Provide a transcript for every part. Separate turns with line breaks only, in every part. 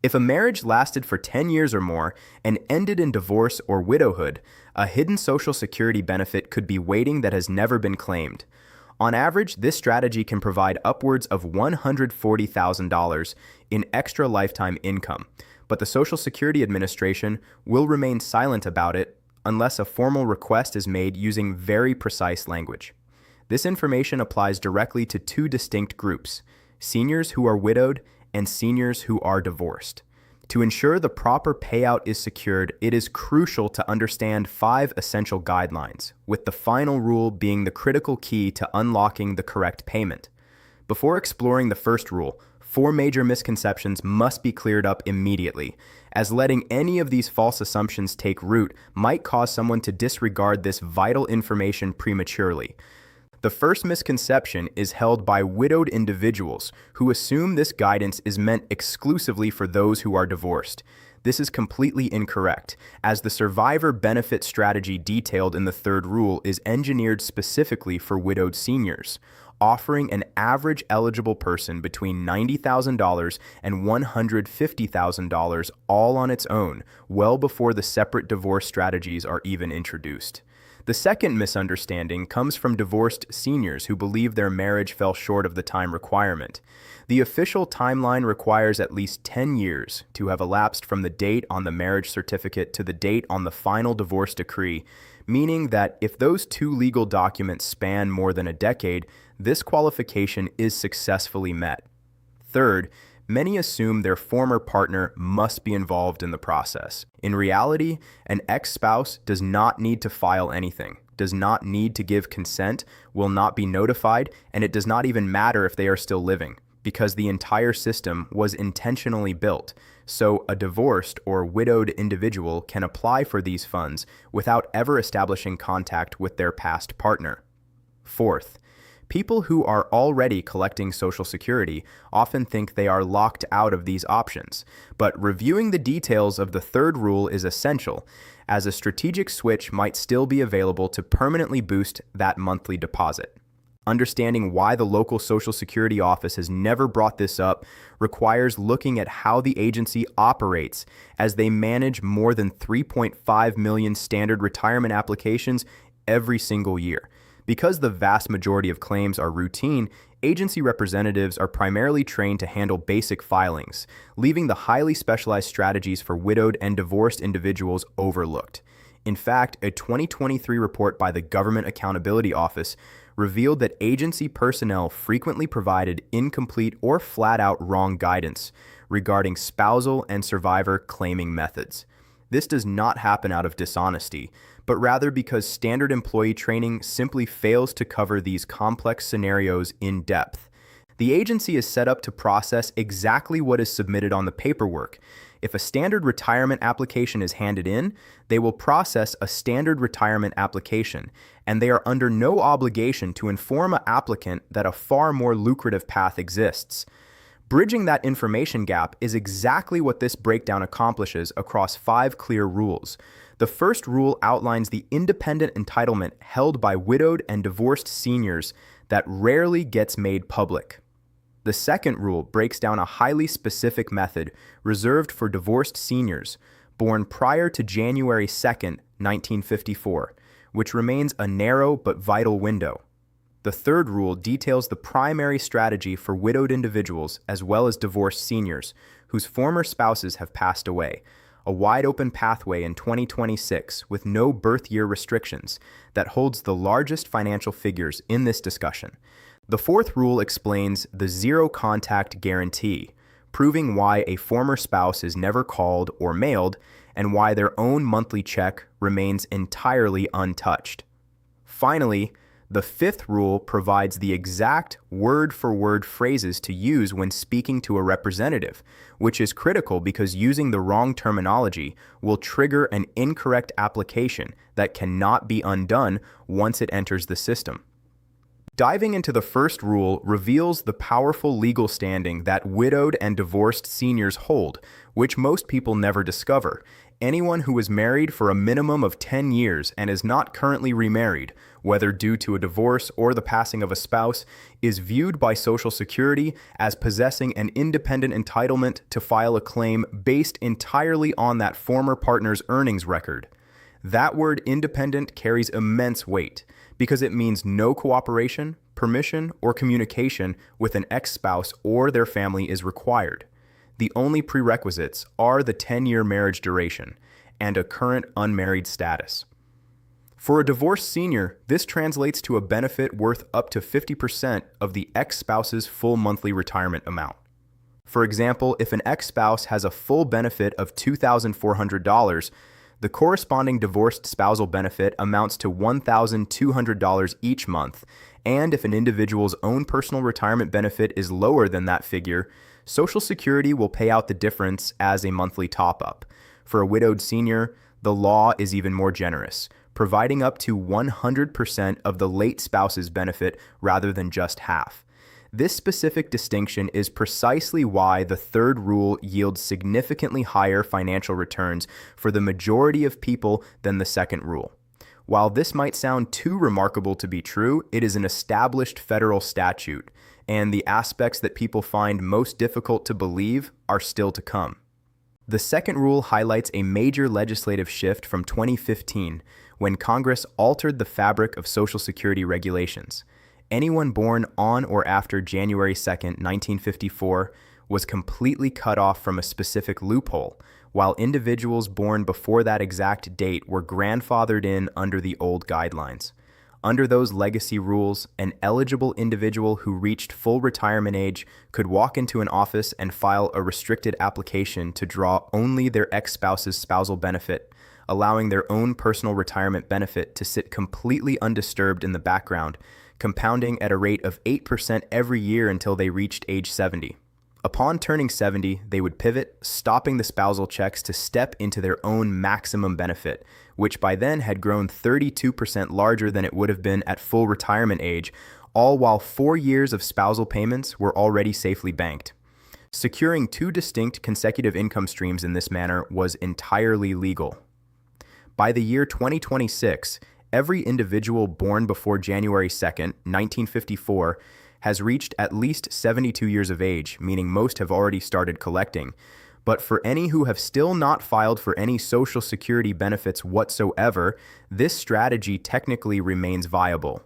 If a marriage lasted for 10 years or more and ended in divorce or widowhood, a hidden Social Security benefit could be waiting that has never been claimed. On average, this strategy can provide upwards of $140,000 in extra lifetime income, but the Social Security Administration will remain silent about it unless a formal request is made using very precise language. This information applies directly to two distinct groups: seniors who are widowed and seniors who are divorced. To ensure the proper payout is secured, it is crucial to understand 5 essential guidelines, with the final rule being the critical key to unlocking the correct payment. Before exploring the first rule, 4 major misconceptions must be cleared up immediately, as letting any of these false assumptions take root might cause someone to disregard this vital information prematurely. The first misconception is held by widowed individuals who assume this guidance is meant exclusively for those who are divorced. This is completely incorrect, as the survivor benefit strategy detailed in the third rule is engineered specifically for widowed seniors, offering an average eligible person between $90,000 and $150,000 all on its own, well before the separate divorce strategies are even introduced. The second misunderstanding comes from divorced seniors who believe their marriage fell short of the time requirement. The official timeline requires at least 10 years to have elapsed from the date on the marriage certificate to the date on the final divorce decree, meaning that if those two legal documents span more than a decade, this qualification is successfully met. Third, many assume their former partner must be involved in the process. In reality, an ex-spouse does not need to file anything, does not need to give consent, will not be notified, and it does not even matter if they are still living, because the entire system was intentionally built. So a divorced or widowed individual can apply for these funds without ever establishing contact with their past partner. Fourth, people who are already collecting Social Security often think they are locked out of these options, but reviewing the details of the third rule is essential, as a strategic switch might still be available to permanently boost that monthly deposit. Understanding why the local Social Security office has never brought this up requires looking at how the agency operates, as they manage more than 3.5 million standard retirement applications every single year. Because the vast majority of claims are routine, agency representatives are primarily trained to handle basic filings, leaving the highly specialized strategies for widowed and divorced individuals overlooked. In fact, a 2023 report by the Government Accountability Office revealed that agency personnel frequently provided incomplete or flat-out wrong guidance regarding spousal and survivor claiming methods. This does not happen out of dishonesty, but rather because standard employee training simply fails to cover these complex scenarios in depth. The agency is set up to process exactly what is submitted on the paperwork. If a standard retirement application is handed in, they will process a standard retirement application, and they are under no obligation to inform an applicant that a far more lucrative path exists. Bridging that information gap is exactly what this breakdown accomplishes across 5 clear rules. The first rule outlines the independent entitlement held by widowed and divorced seniors that rarely gets made public. The second rule breaks down a highly specific method reserved for divorced seniors born prior to January 2nd, 1954, which remains a narrow but vital window. The third rule details the primary strategy for widowed individuals as well as divorced seniors whose former spouses have passed away, a wide-open pathway in 2026 with no birth year restrictions that holds the largest financial figures in this discussion. The fourth rule explains the zero-contact guarantee, proving why a former spouse is never called or mailed and why their own monthly check remains entirely untouched. Finally, the fifth rule provides the exact word-for-word phrases to use when speaking to a representative, which is critical because using the wrong terminology will trigger an incorrect application that cannot be undone once it enters the system. Diving into the first rule reveals the powerful legal standing that widowed and divorced seniors hold, which most people never discover, Anyone who was married for a minimum of 10 years and is not currently remarried, whether due to a divorce or the passing of a spouse, is viewed by Social Security as possessing an independent entitlement to file a claim based entirely on that former partner's earnings record. That word independent carries immense weight because it means no cooperation, permission, or communication with an ex-spouse or their family is required. The only prerequisites are the 10-year marriage duration and a current unmarried status. For a divorced senior, this translates to a benefit worth up to 50% of the ex-spouse's full monthly retirement amount. For example, if an ex-spouse has a full benefit of $2,400, the corresponding divorced spousal benefit amounts to $1,200 each month, and if an individual's own personal retirement benefit is lower than that figure, Social Security will pay out the difference as a monthly top-up. For a widowed senior, the law is even more generous, providing up to 100% of the late spouse's benefit rather than just half. This specific distinction is precisely why the third rule yields significantly higher financial returns for the majority of people than the second rule. While this might sound too remarkable to be true, it is an established federal statute, and the aspects that people find most difficult to believe are still to come. The second rule highlights a major legislative shift from 2015, when Congress altered the fabric of Social Security regulations. Anyone born on or after January 2, 1954, was completely cut off from a specific loophole, while individuals born before that exact date were grandfathered in under the old guidelines. Under those legacy rules, an eligible individual who reached full retirement age could walk into an office and file a restricted application to draw only their ex-spouse's spousal benefit, allowing their own personal retirement benefit to sit completely undisturbed in the background, compounding at a rate of 8% every year until they reached age 70. Upon turning 70, they would pivot, stopping the spousal checks to step into their own maximum benefit, which by then had grown 32% larger than it would have been at full retirement age, all while 4 years of spousal payments were already safely banked. Securing 2 distinct consecutive income streams in this manner was entirely legal. By the year 2026, every individual born before January 2, 1954, has reached at least 72 years of age, meaning most have already started collecting. But for any who have still not filed for any Social Security benefits whatsoever, this strategy technically remains viable.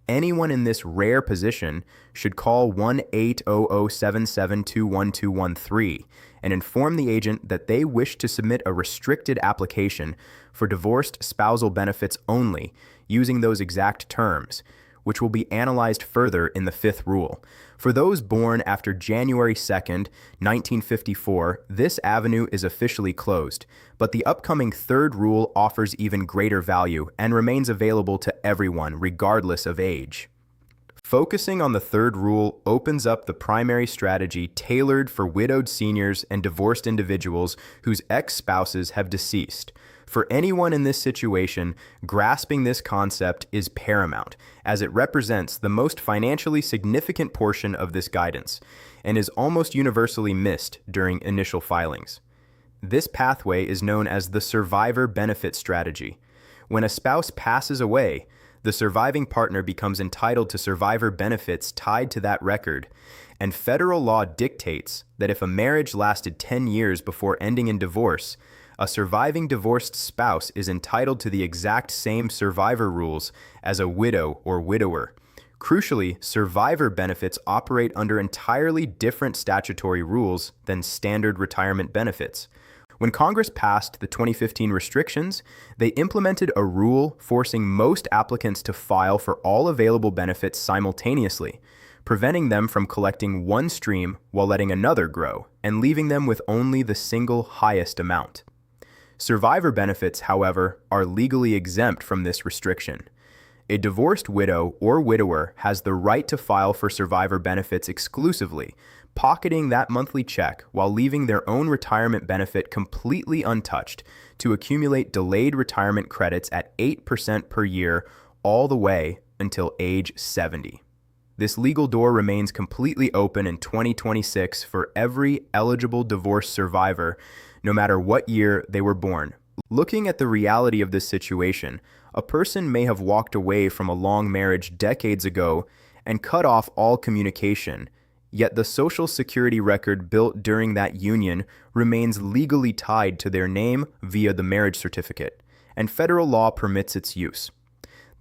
Anyone in this rare position should call 1-800-7721-213 and inform the agent that they wish to submit a restricted application for divorced spousal benefits only, using those exact terms, which will be analyzed further in the fifth rule. For those born after January 2nd, 1954, this avenue is officially closed, but the upcoming third rule offers even greater value and remains available to everyone, regardless of age. Focusing on the third rule opens up the primary strategy tailored for widowed seniors and divorced individuals whose ex-spouses have deceased. For anyone in this situation, grasping this concept is paramount, as it represents the most financially significant portion of this guidance, and is almost universally missed during initial filings. This pathway is known as the survivor benefit strategy. When a spouse passes away, the surviving partner becomes entitled to survivor benefits tied to that record, and federal law dictates that if a marriage lasted 10 years before ending in divorce, a surviving divorced spouse is entitled to the exact same survivor rules as a widow or widower. Crucially, survivor benefits operate under entirely different statutory rules than standard retirement benefits. When Congress passed the 2015 restrictions, they implemented a rule forcing most applicants to file for all available benefits simultaneously, preventing them from collecting one stream while letting another grow, and leaving them with only the single highest amount. Survivor benefits, however, are legally exempt from this restriction. A divorced widow or widower has the right to file for survivor benefits exclusively, pocketing that monthly check while leaving their own retirement benefit completely untouched to accumulate delayed retirement credits at 8% per year all the way until age 70. This legal door remains completely open in 2026 for every eligible divorce survivor, no matter what year they were born, Looking at the reality of this situation, a person may have walked away from a long marriage decades ago and cut off all communication, yet the Social Security record built during that union remains legally tied to their name via the marriage certificate, and federal law permits its use.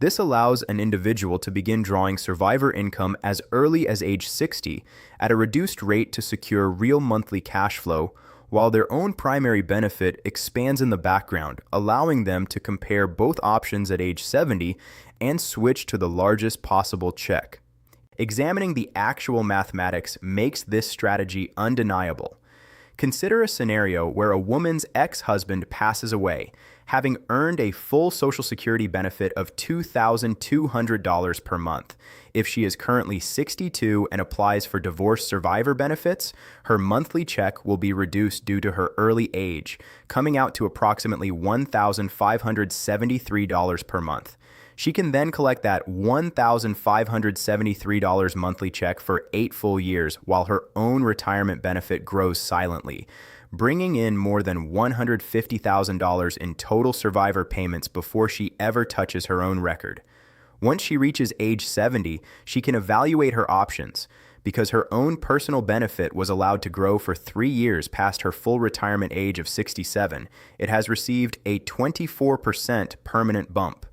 This allows an individual to begin drawing survivor income as early as age 60 at a reduced rate to secure real monthly cash flow, while their own primary benefit expands in the background, allowing them to compare both options at age 70 and switch to the largest possible check. Examining the actual mathematics makes this strategy undeniable. Consider a scenario where a woman's ex-husband passes away, having earned a full Social Security benefit of $2,200 per month. If she is currently 62 and applies for divorce survivor benefits, her monthly check will be reduced due to her early age, coming out to approximately $1,573 per month. She can then collect that $1,573 monthly check for 8 full years while her own retirement benefit grows silently, bringing in more than $150,000 in total survivor payments before she ever touches her own record. Once she reaches age 70, she can evaluate her options. Because her own personal benefit was allowed to grow for 3 years past her full retirement age of 67, it has received a 24% permanent bump.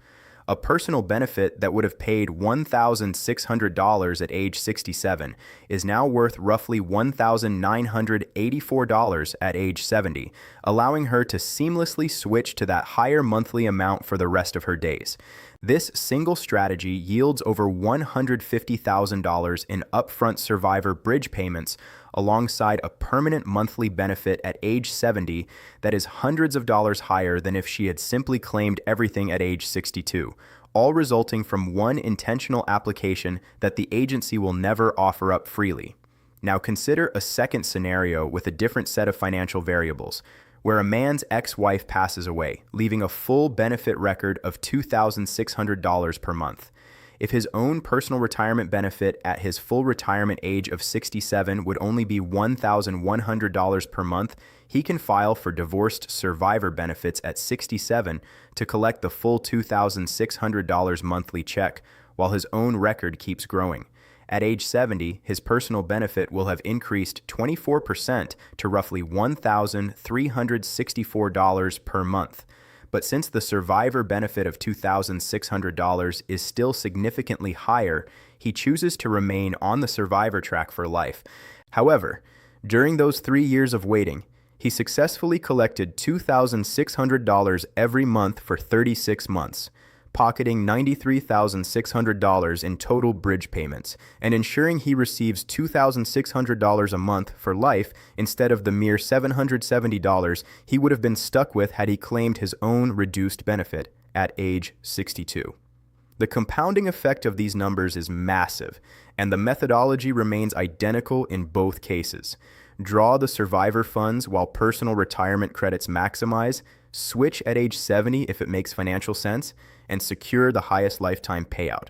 A personal benefit that would have paid $1,600 at age 67 is now worth roughly $1,984 at age 70, allowing her to seamlessly switch to that higher monthly amount for the rest of her days. This single strategy yields over $150,000 in upfront survivor bridge payments alongside a permanent monthly benefit at age 70 that is hundreds of dollars higher than if she had simply claimed everything at age 62, all resulting from one intentional application that the agency will never offer up freely. Now consider a second scenario with a different set of financial variables, where a man's ex-wife passes away, leaving a full benefit record of $2,600 per month. If his own personal retirement benefit at his full retirement age of 67 would only be $1,100 per month, he can file for divorced survivor benefits at 67 to collect the full $2,600 monthly check, while his own record keeps growing. At age 70, his personal benefit will have increased 24% to roughly $1,364 per month. But since the survivor benefit of $2,600 is still significantly higher, he chooses to remain on the survivor track for life. However, during those 3 years of waiting, he successfully collected $2,600 every month for 36 months, pocketing $93,600 in total bridge payments, and ensuring he receives $2,600 a month for life instead of the mere $770 he would have been stuck with had he claimed his own reduced benefit at age 62. The compounding effect of these numbers is massive, and the methodology remains identical in both cases. Draw the survivor funds while personal retirement credits maximize, switch at age 70 if it makes financial sense, and secure the highest lifetime payout.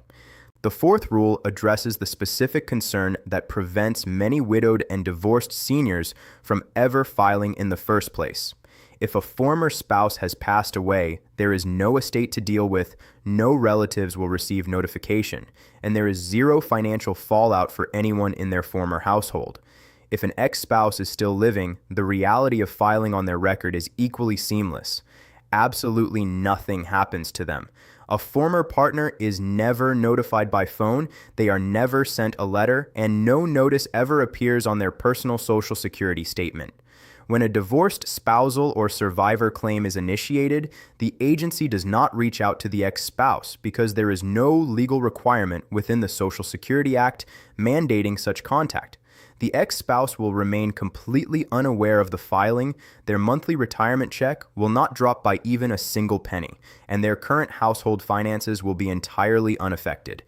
The fourth rule addresses the specific concern that prevents many widowed and divorced seniors from ever filing in the first place. If a former spouse has passed away, there is no estate to deal with, no relatives will receive notification, and there is zero financial fallout for anyone in their former household. If an ex-spouse is still living, the reality of filing on their record is equally seamless. Absolutely nothing happens to them. A former partner is never notified by phone, they are never sent a letter, and no notice ever appears on their personal Social Security statement. When a divorced spousal or survivor claim is initiated, the agency does not reach out to the ex-spouse because there is no legal requirement within the Social Security Act mandating such contact. The ex-spouse will remain completely unaware of the filing, their monthly retirement check will not drop by even a single penny, and their current household finances will be entirely unaffected.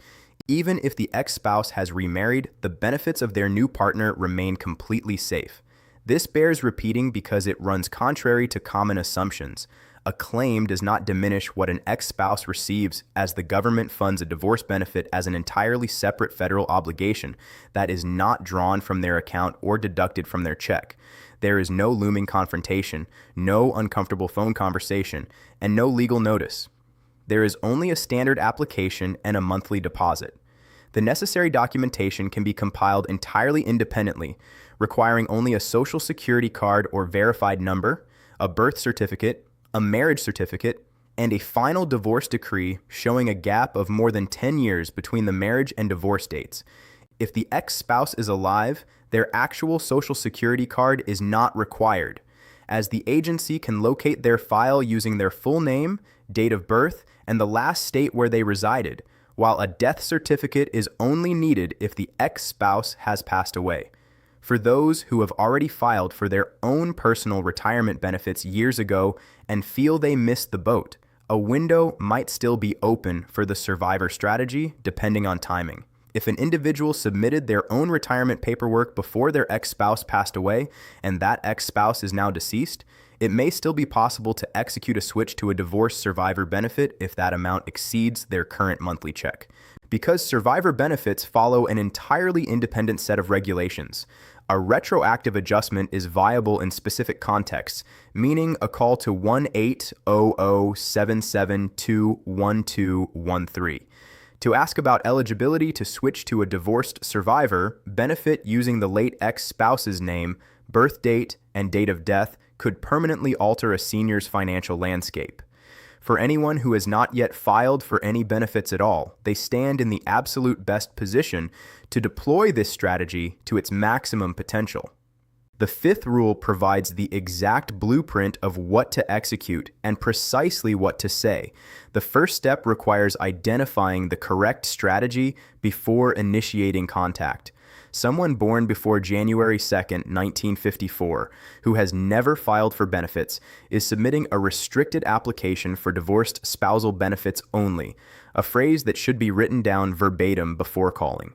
Even if the ex-spouse has remarried, the benefits of their new partner remain completely safe. This bears repeating because it runs contrary to common assumptions. A claim does not diminish what an ex-spouse receives, as the government funds a divorce benefit as an entirely separate federal obligation that is not drawn from their account or deducted from their check. There is no looming confrontation, no uncomfortable phone conversation, and no legal notice. There is only a standard application and a monthly deposit. The necessary documentation can be compiled entirely independently, requiring only a Social Security card or verified number, a birth certificate, a marriage certificate, and a final divorce decree showing a gap of more than 10 years between the marriage and divorce dates. If the ex-spouse is alive, their actual Social Security card is not required, as the agency can locate their file using their full name, date of birth, and the last state where they resided, while a death certificate is only needed if the ex-spouse has passed away. For those who have already filed for their own personal retirement benefits years ago and feel they missed the boat, a window might still be open for the survivor strategy, depending on timing. If an individual submitted their own retirement paperwork before their ex-spouse passed away and that ex-spouse is now deceased, it may still be possible to execute a switch to a divorce survivor benefit if that amount exceeds their current monthly check. Because survivor benefits follow an entirely independent set of regulations, a retroactive adjustment is viable in specific contexts, meaning a call to 1-800-772-1213 to ask about eligibility to switch to a divorced survivor benefit using the late ex-spouse's name, birth date, and date of death could permanently alter a senior's financial landscape. For anyone who has not yet filed for any benefits at all, they stand in the absolute best position to deploy this strategy to its maximum potential. The fifth rule provides the exact blueprint of what to execute and precisely what to say. The first step requires identifying the correct strategy before initiating contact. Someone born before January 2nd, 1954, who has never filed for benefits, is submitting a restricted application for divorced spousal benefits only, a phrase that should be written down verbatim before calling.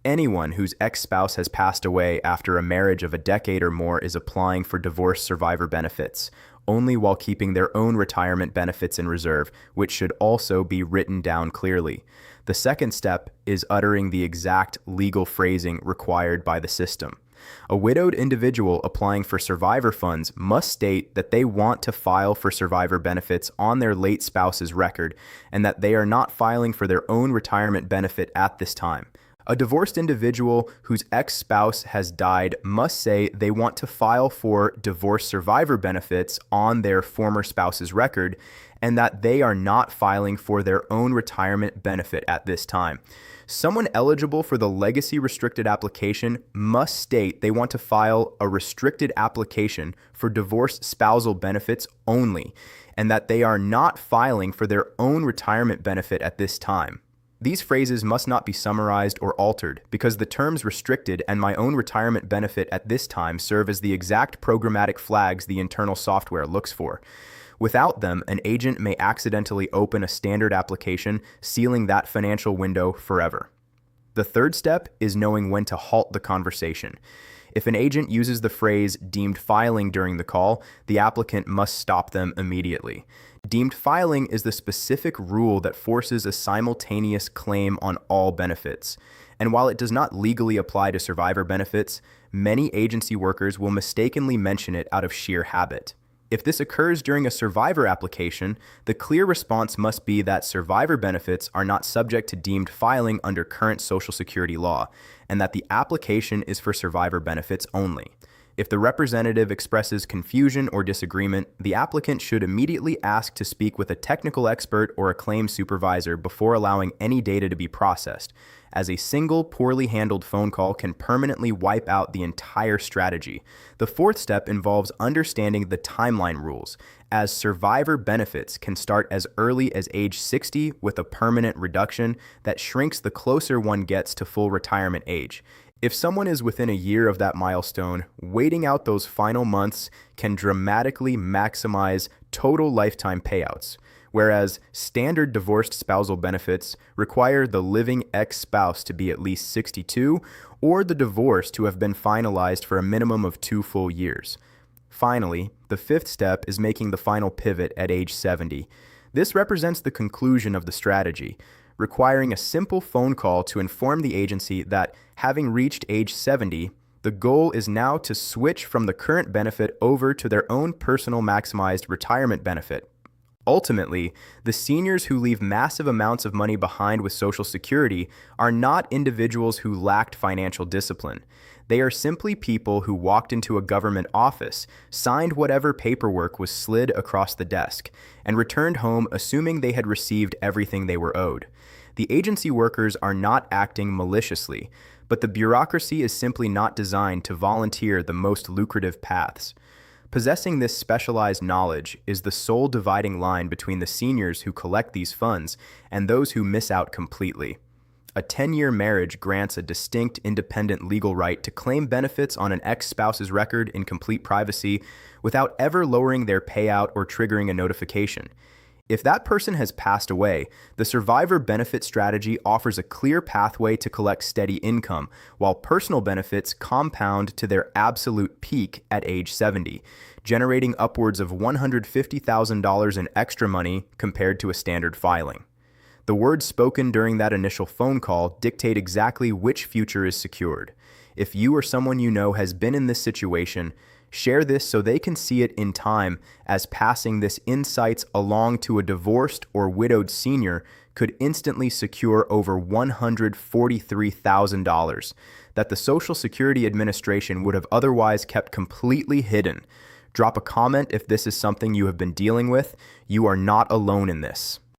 Anyone whose ex-spouse has passed away after a marriage of a decade or more is applying for divorce survivor benefits, only while keeping their own retirement benefits in reserve, which should also be written down clearly. The second step is uttering the exact legal phrasing required by the system. A widowed individual applying for survivor funds must state that they want to file for survivor benefits on their late spouse's record and that they are not filing for their own retirement benefit at this time. A divorced individual whose ex-spouse has died must say they want to file for divorce survivor benefits on their former spouse's record and that they are not filing for their own retirement benefit at this time. Someone eligible for the legacy restricted application must state they want to file a restricted application for divorce spousal benefits only and that they are not filing for their own retirement benefit at this time. These phrases must not be summarized or altered because the terms restricted and my own retirement benefit at this time serve as the exact programmatic flags the internal software looks for. Without them, an agent may accidentally open a standard application, sealing that financial window forever. The third step is knowing when to halt the conversation. If an agent uses the phrase deemed filing during the call, the applicant must stop them immediately. Deemed filing is the specific rule that forces a simultaneous claim on all benefits. And while it does not legally apply to survivor benefits, many agency workers will mistakenly mention it out of sheer habit. If this occurs during a survivor application, the clear response must be that survivor benefits are not subject to deemed filing under current Social Security law, and that the application is for survivor benefits only. If the representative expresses confusion or disagreement, the applicant should immediately ask to speak with a technical expert or a claims supervisor before allowing any data to be processed, as a single poorly handled phone call can permanently wipe out the entire strategy. The fourth step involves understanding the timeline rules, as survivor benefits can start as early as age 60 with a permanent reduction that shrinks the closer one gets to full retirement age. If someone is within a year of that milestone, waiting out those final months can dramatically maximize total lifetime payouts. whereas standard divorced spousal benefits require the living ex-spouse to be at least 62 or the divorce to have been finalized for a minimum of 2 full years. Finally, the fifth step is making the final pivot at age 70. This represents the conclusion of the strategy, requiring a simple phone call to inform the agency that, having reached age 70, the goal is now to switch from the current benefit over to their own personal maximized retirement benefit. Ultimately, the seniors who leave massive amounts of money behind with Social Security are not individuals who lacked financial discipline. They are simply people who walked into a government office, signed whatever paperwork was slid across the desk, and returned home assuming they had received everything they were owed. The agency workers are not acting maliciously, but the bureaucracy is simply not designed to volunteer the most lucrative paths. Possessing this specialized knowledge is the sole dividing line between the seniors who collect these funds and those who miss out completely. A 10-year marriage grants a distinct, independent legal right to claim benefits on an ex-spouse's record in complete privacy without ever lowering their payout or triggering a notification. If that person has passed away, the survivor benefit strategy offers a clear pathway to collect steady income, while personal benefits compound to their absolute peak at age 70, generating upwards of $150,000 in extra money compared to a standard filing. The words spoken during that initial phone call dictate exactly which future is secured. If you or someone you know has been in this situation, share this so they can see it in time, as passing this insights along to a divorced or widowed senior could instantly secure over $143,000 that the Social Security Administration would have otherwise kept completely hidden. Drop a comment if this is something you have been dealing with. You are not alone in this.